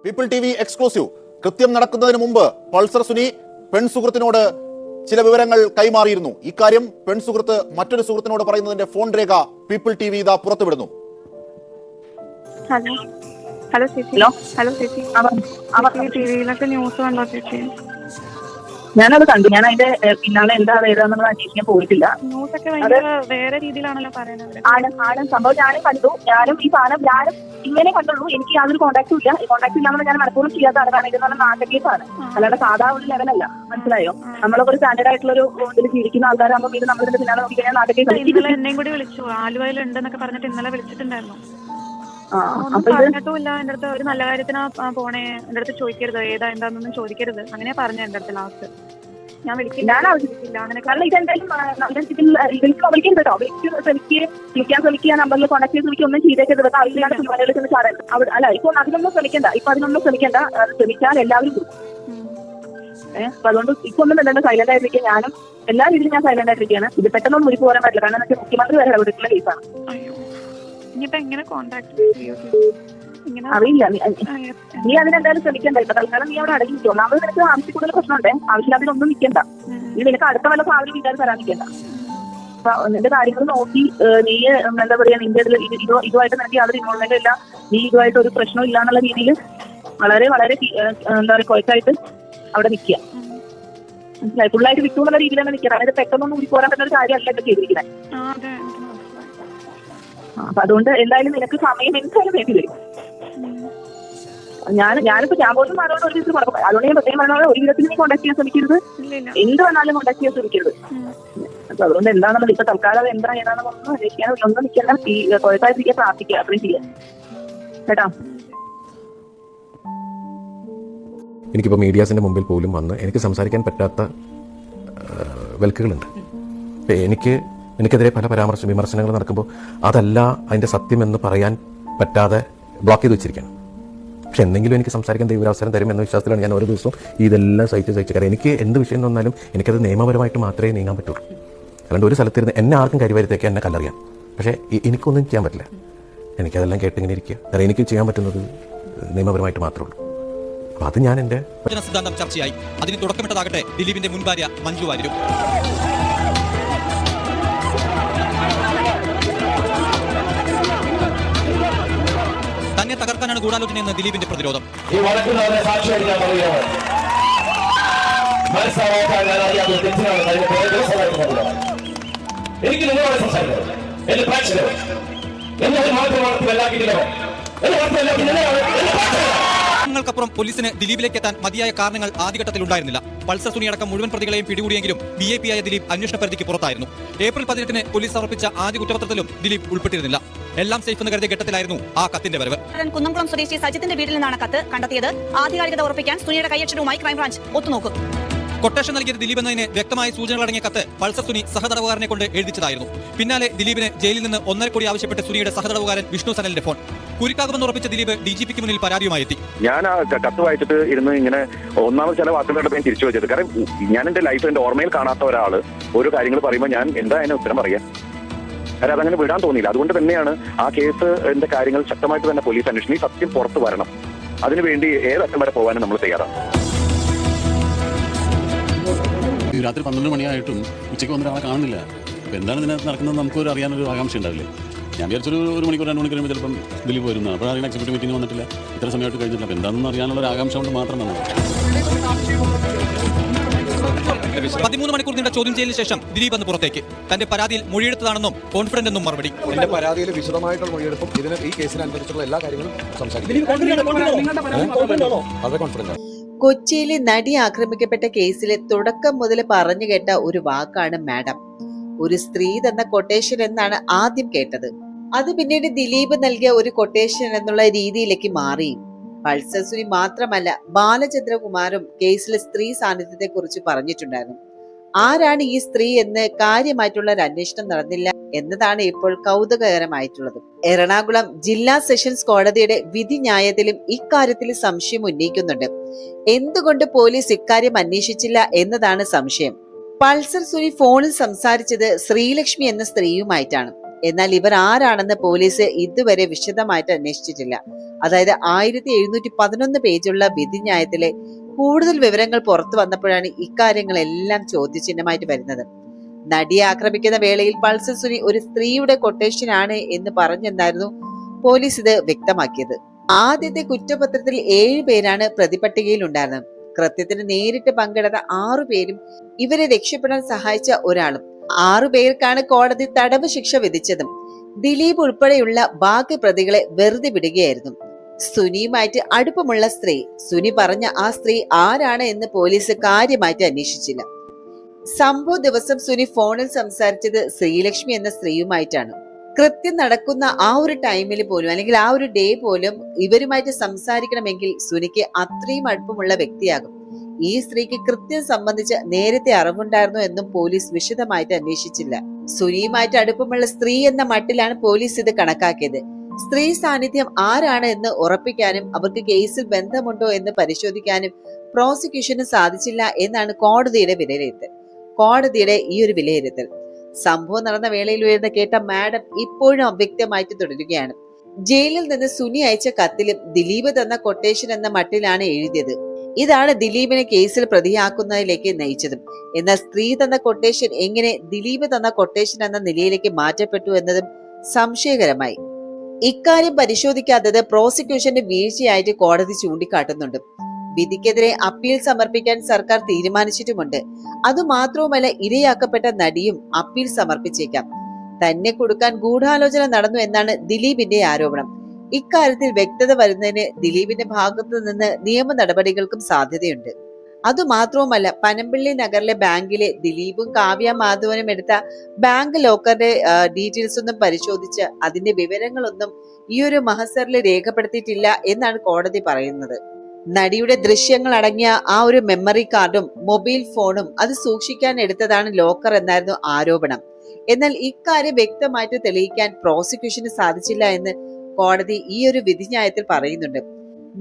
People T V exclusive. കൃത്യം നടക്കുന്നതിന് മുമ്പ് പൾസർ സുനി പെൺസുഹൃത്തിനോട് ചില വിവരങ്ങൾ കൈമാറിയിരുന്നു. ഇക്കാര്യം പെൺസുഹൃത്ത് മറ്റൊരു സുഹൃത്തിനോട് പറയുന്നതിന്റെ ഫോൺ രേഖ പീപ്പിൾ ടി വി ഇതാ പുറത്തുവിടുന്നു. ഹലോ ചേച്ചി. ഹലോ ചേച്ചി, ടിവിയിലൊക്കെ ന്യൂസ് കണ്ടോ ചേച്ചി? ഞാനത് കണ്ടു. ഞാൻ അതിന്റെ പിന്നാലെ എന്താ ഏതാണെന്നുള്ളത് അന്വേഷിക്കാൻ പോയിട്ടില്ല. ന്യൂസൊക്കെ ഭയങ്കര വേറെ രീതിയിലാണല്ലോ പറയുന്നത്. ആണ് സംഭവം. ഞാനും കണ്ടു. ഞാനും ഈ സാധനം ഞാനും ഇങ്ങനെ കണ്ടുള്ളൂ. എനിക്ക് യാതൊരു കോൺടാക്റ്റും ഇല്ല. ഈ കോൺടാക്ട് ഇല്ലാന്ന് ഞാൻ മനഃപൂർവ്വം ചെയ്യാത്തതാണ്. കാരണം ഇതെന്ന് നാട്ട കേസാണ്, അല്ലാതെ സാധാ ഒരു ലെവലല്ല. മനസ്സിലായോ? നമ്മളൊക്കെ ഒരു സ്റ്റാൻഡേർഡ് ആയിട്ടുള്ള ഒരു ഇതിൽ ജീവിക്കുന്ന ആൾക്കാരാകുമ്പോൾ ഇത് നമ്മളിതിന്റെ പിന്നാലെ നോക്കി കഴിഞ്ഞാൽ നാട്ട കേസ്. ഇന്നലെ എന്നെയും കൂടി വിളിച്ചു, ആലുവയിൽ ഉണ്ടെന്നൊക്കെ പറഞ്ഞിട്ട് ഇന്നലെ വിളിച്ചിട്ടുണ്ടായിരുന്നു. പറഞ്ഞിട്ടുമില്ല എന്റെ അടുത്ത്. ഒരു നല്ല കാര്യത്തിനാ പോണേ, എന്റെ അടുത്ത് ചോദിക്കരുത് ഏതാ എന്താന്നൊന്നും ചോദിക്കരുത്, അങ്ങനെ പറഞ്ഞ എന്റെ അടുത്ത് ലാസ്റ്റ്. ഞാൻ വിളിക്കില്ല അങ്ങനെ. കാരണം ഇതെന്തായാലും വിളിക്കാൻ ശ്രമിക്കുക, നമ്പറിൽ കോൺടാക്ട് ചെയ്ത് വിളിക്കുക, ഒന്നും ചെയ്തേക്കരുത്. ആവശ്യമില്ലാത്ത പരിപാടികൾ ചെന്ന് ചാടരുത്. അല്ല, ഇപ്പൊ അതിനൊന്നും ശ്രമിക്കണ്ട. ശ്രമിച്ചാൽ എല്ലാവരും കൊടുക്കും. അപ്പൊ അതുകൊണ്ട് ഇപ്പൊ ഒന്നും വേണ്ട, സൈലന്റ് ആയിട്ടിരിക്കുക. ഞാനും എല്ലാ രീതിയിലും ഞാൻ സൈലന്റ് ആയിട്ടിരിക്കുകയാണ്. ഇത് പെട്ടെന്നൊന്നും മുറിപ്പ് പോരാൻ പറ്റില്ല. കാരണം എന്താ, മുഖ്യമന്ത്രി വരെ ഇടപെട്ടിട്ടുള്ള കേസാണ്. അറിയില്ല. നീ അതിനെന്തായാലും ശ്രമിക്കണ്ട. ഇപ്പൊ തൽക്കാലം നീ അവിടെ അടങ്ങിക്കോ. ഒന്നാമത് നിനക്ക് ആവശ്യം കൂടുതൽ പ്രശ്നമുണ്ട്. ആവശ്യമില്ലാതിനൊന്നും നിൽക്കണ്ട. നീ നിനക്ക് അടുത്ത വല്ല സാധനം വീട്ടാൻ തരാൻ നിൽക്കണ്ട. അപ്പൊ നിന്റെ കാര്യങ്ങൾ നോക്കി നീ എന്താ പറയാ, നിന്റെ ഇതുമായിട്ട് നിനക്ക് യാതൊരു ഇൻവോൾവ്മെന്റ് ഇല്ല, നീ ഇതുമായിട്ട് ഒരു പ്രശ്നം ഇല്ല എന്നുള്ള രീതിയിൽ വളരെ വളരെ എന്താ പറയുക ക്വയറ്റായിട്ട് അവിടെ നിൽക്കുക. മനസ്സിലായി? ഫുള്ളായിട്ട് വിട്ടു എന്നുള്ള രീതിയിൽ തന്നെ നിൽക്കുക. അതായത് പെട്ടെന്നൊന്നും ഊരി പോരാൻ പറ്റുന്ന ഒരു കാര്യമല്ല ഇപ്പൊ ചെയ്തിരിക്കുന്നത്. അപ്പൊ അതുകൊണ്ട് എന്തായാലും നിനക്ക് സമയം എന്തായാലും വേണ്ടി വരും. ഞാനിപ്പോ ഞാൻ പോലും മാറോട് ഒരു ദിവസം പറഞ്ഞു. അതുകൊണ്ട് ഞാൻ പ്രത്യേകം പറഞ്ഞാൽ ഒരു വിധത്തിൽ നീ കോൺടാക്ട് ചെയ്യാൻ ശ്രമിക്കരുത്. എന്ത് വന്നാലും കോൺടാക്ട് ചെയ്യാൻ ശ്രമിക്കരുത്. അപ്പൊ അതുകൊണ്ട് എന്താണെന്നുള്ളത് ഇപ്പൊ തൽക്കാലം എന്താ ഏതാണെന്നൊന്നും അന്വേഷിക്കാൻ ഒന്നും നിൽക്കണ്ട. ഈ കുഴപ്പമായിട്ടിരിക്കാൻ പ്രാർത്ഥിക്കുക, അത്രയും ചെയ്യാം കേട്ടോ. എനിക്കിപ്പോൾ മീഡിയാസിൻ്റെ മുമ്പിൽ പോലും വന്ന് എനിക്ക് സംസാരിക്കാൻ പറ്റാത്ത വിലക്കുകളുണ്ട്. എനിക്കെതിരെ പല വിമർശനങ്ങൾ നടക്കുമ്പോൾ അതല്ല അതിൻ്റെ സത്യമെന്ന് പറയാൻ പറ്റാതെ ബ്ലോക്ക് ചെയ്ത് വെച്ചിരിക്കുകയാണ്. പക്ഷെ എന്തെങ്കിലും എനിക്ക് സംസാരിക്കാൻ ദൈവാവസരം തരും എന്ന വിശ്വാസത്തിലാണ് ഞാൻ ഓരോ ദിവസവും ഇതെല്ലാം സഹിച്ച് കാരണം എനിക്ക് എന്ത് വിഷയം വന്നാലും എനിക്കത് നിയമപരമായിട്ട് മാത്രമേ നീങ്ങാൻ പറ്റുള്ളൂ. അതുകൊണ്ട് ഒരു സ്ഥലത്തിരുന്ന് എന്നെ ആർക്കും കരിവാരിത്തേക്ക് എന്നെ കല്ലറിയാം. പക്ഷേ എനിക്കൊന്നും ചെയ്യാൻ പറ്റില്ല. എനിക്കതെല്ലാം കേട്ടിങ്ങനെ ഇരിക്കുക. കാരണം എനിക്ക് ചെയ്യാൻ പറ്റുന്നത് നിയമപരമായിട്ട് മാത്രമേ ഉള്ളൂ. അപ്പോൾ അത് ഞാൻ എൻ്റെ സിദ്ധാന്തം ചർച്ചയായി. അതിന് തുടക്കമിട്ടതാകട്ടെ ദിലീപിന്റെ മുൻ ഭാര്യ മഞ്ജു വാര്യരും. തന്നെ തകർക്കാനാണ് ഗൂഢാലോചനയെന്ന് ദിലീപിന്റെ പ്രതിരോധം. ങ്ങൾക്കപ്പുറം പോലീസിന് ദിലീപിലേക്ക് എത്താൻ മതിയായ കാരണങ്ങൾ ആദ്യഘട്ടത്തിൽ ഉണ്ടായിരുന്നില്ല. പൾസർ സുനി അടക്കം മുഴുവൻ പ്രതികളെയും പിടികൂടിയെങ്കിലും VIP ആയ ദിലീപ് അന്വേഷണ പരിധിക്ക് പുറത്തായിരുന്നു. ഏപ്രിൽ 18 പോലീസ് സമർപ്പിച്ച ആദ്യ കുറ്റപത്രത്തിലും ദിലീപ് ഉൾപ്പെട്ടിരുന്നില്ല. എല്ലാം സേഫ് എന്ന് കരുതിയ ഘട്ടത്തിലായിരുന്നു ആ കത്തിന്റെ വരവ്. കുന്നംകുളം സ്വദേശി സജിത്തിന്റെ വീട്ടിൽ നിന്നാണ് കത്ത് കണ്ടെത്തിയത്. ആധികാരികത ഉറപ്പിക്കാൻ സുനിയുടെ കൈയക്ഷരവുമായി ക്രൈംബ്രാഞ്ച് ഒത്തുനോക്കും. കൊട്ടേഷൻ നൽകിയത് ദിലീപ് എന്നതിന് വ്യക്തമായ സൂചനകളടങ്ങിയ കത്ത് പൾസർ സുനി സഹതടവുകാരനെ കൊണ്ട് എഴുതിച്ചതായിരുന്നു. പിന്നാലെ ദിലീപിന് ജയിലിൽ നിന്ന് 1.5 കോടി ആവശ്യപ്പെട്ട് സുനിയുടെ സഹതടവുകാരൻ വിഷ്ണു സനലിന്റെ ഫോൺ. കുരുക്കാകുമെന്ന് ഉറപ്പിച്ച ദിലീപ് DGPക്ക് മുന്നിൽ പരാതിയുമായി എത്തി. ഞാൻ ആ കത്ത് വായിച്ചിട്ട് ഇരുന്ന് ഇങ്ങനെ ഒന്നാമത് ചില വാക്കുകളുടെ ഞാൻ തിരിച്ചു വെച്ചത്. കാരണം ഞാൻ എന്റെ ലൈഫ് എന്റെ ഓർമ്മയിൽ കാണാത്ത ഒരാള് ഓരോ കാര്യങ്ങൾ പറയുമ്പോൾ ഞാൻ എന്താ അതിന് ഉത്തരം പറയാ? കാരണം അതങ്ങനെ വിടാൻ തോന്നിയില്ല. അതുകൊണ്ട് തന്നെയാണ് ആ കേസ് എന്റെ കാര്യങ്ങൾ ശക്തമായിട്ട് തന്നെ പോലീസ് അന്വേഷണം. ഈ സത്യം പുറത്തു വരണം. അതിനുവേണ്ടി ഏതറ്റം വരെ പോകാനും നമ്മൾ തയ്യാറാണ്. രാത്രി 12 മണിയായിട്ടും ഉച്ചയ്ക്ക് വന്നൊരാളെ കാണുന്നില്ല. അപ്പോൾ എന്താണ് ഇതിനകത്ത് നടക്കുന്നത് നമുക്കൊരു അറിയാനൊരു ആകാംക്ഷ ഉണ്ടാവില്ലേ? ഞാൻ വിചാരിച്ചൊരു 1 മണിക്കൂർ 2 മണിക്കൂർ ചിലപ്പം ദിലീപ് വരുന്നത്. അപ്പോഴാണ് എക്സിക്യൂട്ടീവ് മീറ്റിംഗ് വന്നിട്ടില്ല, ഇത്ര സമയമായിട്ട് കഴിഞ്ഞിട്ടില്ല. അപ്പോൾ എന്താണെന്ന് അറിയാനുള്ള ഒരു ആകാംക്ഷ കൊണ്ട് മാത്രമാണ്. 13 മണിക്കൂർ നീണ്ട ചോദ്യം ചെയ്യലിന് ശേഷം ദിലീപ് അന്ന് പുറത്തേക്ക്. തന്റെ പരാതിയിൽ മൊഴിയെടുത്തതാണെന്നും കോൺഫിഡന്റ് എന്നും മറുപടി. എന്റെ പരാതിയിൽ വിശദമായിട്ടുള്ള മൊഴിയെടുപ്പും ഈ കേസിന് അനുസരിച്ചുള്ള എല്ലാ കാര്യങ്ങളും സംസാരിക്കും. കൊച്ചിയിലെ നടി ആക്രമിക്കപ്പെട്ട കേസിലെ തുടക്കം മുതൽ പറഞ്ഞു കേട്ട ഒരു വാക്കാണ് മാഡം. ഒരു സ്ത്രീ തന്ന കൊട്ടേഷൻ എന്നാണ് ആദ്യം കേട്ടത്. അത് പിന്നീട് ദിലീപ് നൽകിയ ഒരു കൊട്ടേഷൻ എന്നുള്ള രീതിയിലേക്ക് മാറി. പൾസർ സുനി മാത്രമല്ല, ബാലചന്ദ്രകുമാറും കേസിലെ സ്ത്രീ സാന്നിധ്യത്തെ കുറിച്ച് പറഞ്ഞിട്ടുണ്ടായിരുന്നു. ആരാണ് ഈ സ്ത്രീ എന്ന് കാര്യമായിട്ടുള്ള ഒരു അന്വേഷണം നടന്നില്ല എന്നതാണ് ഇപ്പോൾ കൗതുകകരമായിട്ടുള്ളത്. എറണാകുളം ജില്ലാ സെഷൻസ് കോടതിയുടെ വിധി ന്യായത്തിലും ഇക്കാര്യത്തിൽ സംശയം ഉന്നയിക്കുന്നുണ്ട്. എന്തുകൊണ്ട് പോലീസ് ഇക്കാര്യം അന്വേഷിച്ചില്ല എന്നതാണ് സംശയം. പൾസർ സുനി ഫോണിൽ സംസാരിച്ചത് ശ്രീലക്ഷ്മി എന്ന സ്ത്രീയുമായിട്ടാണ്. എന്നാൽ ഇവർ ആരാണെന്ന് പോലീസ് ഇതുവരെ വിശദമായിട്ട് അന്വേഷിച്ചിട്ടില്ല. അതായത് 1711 പേജുള്ള വിധിന്യായത്തിലെ കൂടുതൽ വിവരങ്ങൾ പുറത്തു വന്നപ്പോഴാണ് ഇക്കാര്യങ്ങളെല്ലാം ചോദ്യചിഹ്നമായിട്ട് വരുന്നത്. നടിയെ ആക്രമിക്കുന്ന വേളയിൽ പൾസർ സുനി ഒരു സ്ത്രീയുടെ കൊട്ടേഷൻ ആണ് എന്ന് പറഞ്ഞെന്നായിരുന്നു പോലീസ് ഇത് വ്യക്തമാക്കിയത്. ആദ്യത്തെ കുറ്റപത്രത്തിൽ 7 പേരാണ് പ്രതിപട്ടികയിൽ ഉണ്ടായിരുന്നത്. കൃത്യത്തിന് നേരിട്ട് പങ്കെടുത്ത 6 പേരും ഇവരെ രക്ഷപ്പെടാൻ സഹായിച്ച ഒരാളും. 6 പേർക്കാണ് കോടതി തടവ് ശിക്ഷ വിധിച്ചതും. ദിലീപ് ഉൾപ്പെടെയുള്ള ബാക്കി പ്രതികളെ വെറുതെ വിടുകയായിരുന്നു. സുനിയുമായിട്ട് അടുപ്പമുള്ള സ്ത്രീ, സുനി പറഞ്ഞ ആ സ്ത്രീ ആരാണ് എന്ന് പോലീസ് കാര്യമായിട്ട് അന്വേഷിച്ചില്ല. സംഭവ ദിവസം സുനി ഫോണിൽ സംസാരിച്ചത് ശ്രീലക്ഷ്മി എന്ന സ്ത്രീയുമായിട്ടാണ്. കൃത്യം നടക്കുന്ന ആ ഒരു ടൈമിൽ പോലും അല്ലെങ്കിൽ ആ ഒരു ഡേ പോലും ഇവരുമായിട്ട് സംസാരിക്കണമെങ്കിൽ സുനിക്ക് അത്രയും അടുപ്പമുള്ള വ്യക്തിയാകും. ഈ സ്ത്രീക്ക് കൃത്യം സംബന്ധിച്ച് നേരത്തെ അറിവുണ്ടായിരുന്നു എന്നും പോലീസ് വിശദമായിട്ട് അന്വേഷിച്ചില്ല. സുനിയുമായിട്ട് അടുപ്പമുള്ള സ്ത്രീ എന്ന മട്ടിലാണ് പോലീസ് ഇത് കണക്കാക്കിയത്. സ്ത്രീ സാന്നിധ്യം ആരാണ് എന്ന് ഉറപ്പിക്കാനും അവർക്ക് കേസിൽ ബന്ധമുണ്ടോ എന്ന് പരിശോധിക്കാനും പ്രോസിക്യൂഷന് സാധിച്ചില്ല എന്നാണ് കോടതിയുടെ ഈ ഒരു വിലയിരുത്തൽ. സംഭവം നടന്ന വേളയിൽ ഉയർന്ന കേട്ട മാഡം ഇപ്പോഴും അവ്യക്തമായിട്ട് തുടരുകയാണ്. ജയിലിൽ നിന്ന് സുനി അയച്ച കത്തിലും ദിലീപ് തന്ന കൊട്ടേഷൻ എന്ന മട്ടിലാണ് എഴുതിയത്. ഇതാണ് ദിലീപിനെ കേസിൽ പ്രതിയാക്കുന്നതിലേക്ക് നയിച്ചതും. എന്നാൽ സ്ത്രീ തന്ന കൊട്ടേഷൻ എങ്ങനെ ദിലീപ് തന്ന കൊട്ടേഷൻ എന്ന നിലയിലേക്ക് മാറ്റപ്പെട്ടു എന്നതും സംശയകരമായി. ഇക്കാര്യം പരിശോധിക്കാത്തത് പ്രോസിക്യൂഷന്റെ വീഴ്ചയായിട്ട് കോടതി ചൂണ്ടിക്കാട്ടുന്നുണ്ട്. വിധിക്കെതിരെ അപ്പീൽ സമർപ്പിക്കാൻ സർക്കാർ തീരുമാനിച്ചിട്ടുമുണ്ട്. അതുമാത്രവുമല്ല, ഇരയാക്കപ്പെട്ട നടിയും അപ്പീൽ സമർപ്പിച്ചേക്കാം. തന്നെ കൊടുക്കാൻ ഗൂഢാലോചന നടന്നു എന്നാണ് ദിലീപിന്റെ ആരോപണം. ഇക്കാര്യത്തിൽ വ്യക്തത വരുന്നതിന് ദിലീപിന്റെ ഭാഗത്തു നിന്ന് നിയമ നടപടികൾക്കും സാധ്യതയുണ്ട്. അതുമാത്രവുമല്ല, പനമ്പള്ളി നഗറിലെ ബാങ്കിലെ ദിലീപും കാവ്യ മാധവനും എടുത്ത ബാങ്ക് ലോക്കറിന്റെ ഡീറ്റെയിൽസ് ഒന്നും പരിശോധിച്ച് അതിന്റെ വിവരങ്ങളൊന്നും ഈ ഒരു മഹസറിൽ രേഖപ്പെടുത്തിയിട്ടില്ല എന്നാണ് കോടതി പറയുന്നത്. നടിയുടെ ദൃശ്യങ്ങൾ അടങ്ങിയ ആ ഒരു മെമ്മറി കാർഡും മൊബൈൽ ഫോണും അത് സൂക്ഷിക്കാൻ എടുത്തതാണ് ലോക്കർ എന്നായിരുന്നു ആരോപണം. എന്നാൽ ഇക്കാര്യം വ്യക്തമായിട്ട് തെളിയിക്കാൻ പ്രോസിക്യൂഷന് സാധിച്ചില്ല എന്ന് കോടതി ഈ ഒരു വിധിന്യായത്തിൽ പറയുന്നുണ്ട്.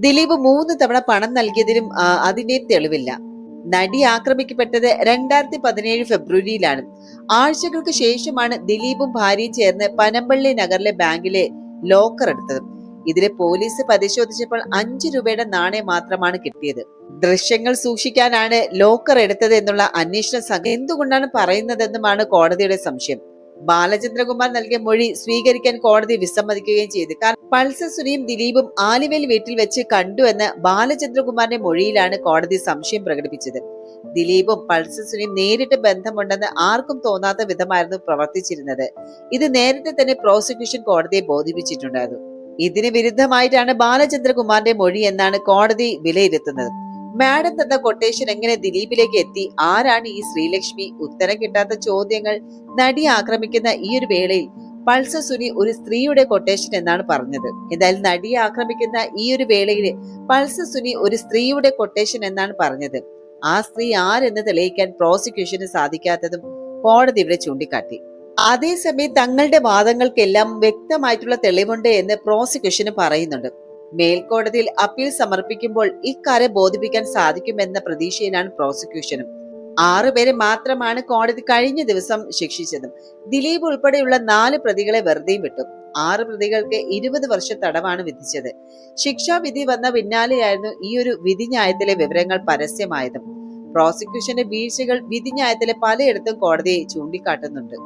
ദിലീപ് 3 തവണ പണം നൽകിയതിനും അതിന്റെയും തെളിവില്ല. നടി ആക്രമിക്കപ്പെട്ടത് 2017 ഫെബ്രുവരിയിലാണ്. ആഴ്ചകൾക്ക് ശേഷമാണ് ദിലീപും ഭാര്യയും ചേർന്ന് പനമ്പള്ളി നഗറിലെ ബാങ്കിലെ ലോക്കർ എടുത്തത്. ഇതിലെ പോലീസ് പരിശോധിച്ചപ്പോൾ 5 രൂപയുടെ നാണയം മാത്രമാണ് കിട്ടിയത്. ദൃശ്യങ്ങൾ സൂക്ഷിക്കാനാണ് ലോക്കർ എടുത്തത് എന്നുള്ള അന്വേഷണ സംഘം എന്തുകൊണ്ടാണ് പറയുന്നതെന്നുമാണ് കോടതിയുടെ സംശയം. ബാലചന്ദ്രകുമാർ നൽകിയ മൊഴി സ്വീകരിക്കാൻ കോടതി വിസമ്മതിക്കുകയും ചെയ്തു. കാരണം പൾസർ സുനിയും ദിലീപും ആലുവയിൽ വീട്ടിൽ വെച്ച് കണ്ടു എന്ന ബാലചന്ദ്രകുമാറിന്റെ മൊഴിയിലാണ് കോടതി സംശയം പ്രകടിപ്പിച്ചത്. ദിലീപും പൾസർ സുനിയും നേരിട്ട് ബന്ധമുണ്ടെന്ന് ആർക്കും തോന്നാത്ത വിധമായിരുന്നു പ്രവർത്തിച്ചിരുന്നത്. ഇത് നേരത്തെ തന്നെ പ്രോസിക്യൂഷൻ കോടതിയെ ബോധിപ്പിച്ചിട്ടുണ്ടായിരുന്നു. ഇതിന് വിരുദ്ധമായിട്ടാണ് ബാലചന്ദ്രകുമാറിന്റെ മൊഴി എന്നാണ് കോടതി വിലയിരുത്തുന്നത്. മാഡം തന്ന കൊട്ടേഷൻ എങ്ങനെ ദിലീപിലേക്ക് എത്തി? ആരാണ് ഈ ശ്രീലക്ഷ്മി? ഉത്തരം കിട്ടാത്ത ചോദ്യങ്ങൾ. നടി ആക്രമിക്കുന്ന ഈ ഒരു വേളയിൽ പൾസർ സുനി ഒരു സ്ത്രീയുടെ കൊട്ടേഷൻ എന്നാണ് പറഞ്ഞത്. എന്തായാലും നടിയെ ആക്രമിക്കുന്ന ഈ ഒരു വേളയിൽ പൾസർ സുനി ഒരു സ്ത്രീയുടെ കൊട്ടേഷൻ എന്നാണ് പറഞ്ഞത്. ആ സ്ത്രീ ആരെന്ന് തെളിയിക്കാൻ പ്രോസിക്യൂഷന് സാധിക്കാത്തതും കോടതി ഇവിടെ ചൂണ്ടിക്കാട്ടി. അതേസമയം തങ്ങളുടെ വാദങ്ങൾക്കെല്ലാം വ്യക്തമായിട്ടുള്ള തെളിവുണ്ട് എന്ന് പ്രോസിക്യൂഷന് പറയുന്നുണ്ട്. മേൽക്കോടതിയിൽ അപ്പീൽ സമർപ്പിക്കുമ്പോൾ ഇക്കാര്യം ബോധിപ്പിക്കാൻ സാധിക്കുമെന്ന പ്രതീക്ഷയിലാണ് പ്രോസിക്യൂഷനും. 6 പേരെ മാത്രമാണ് കോടതി കഴിഞ്ഞ ദിവസം ശിക്ഷിച്ചതും. ദിലീപ് ഉൾപ്പെടെയുള്ള 4 പ്രതികളെ വെറുതെയും വിട്ടു. 6 പ്രതികൾക്ക് 20 വർഷം തടവാണ് വിധിച്ചത്. ശിക്ഷാവിധി വന്ന പിന്നാലെയായിരുന്നു ഈ ഒരു വിധിന്യായത്തിലെ വിവരങ്ങൾ പരസ്യമായതും. പ്രോസിക്യൂഷന്റെ വീഴ്ചകൾ വിധിന്യായത്തിലെ പലയിടത്തും കോടതിയെ ചൂണ്ടിക്കാട്ടുന്നുണ്ട്.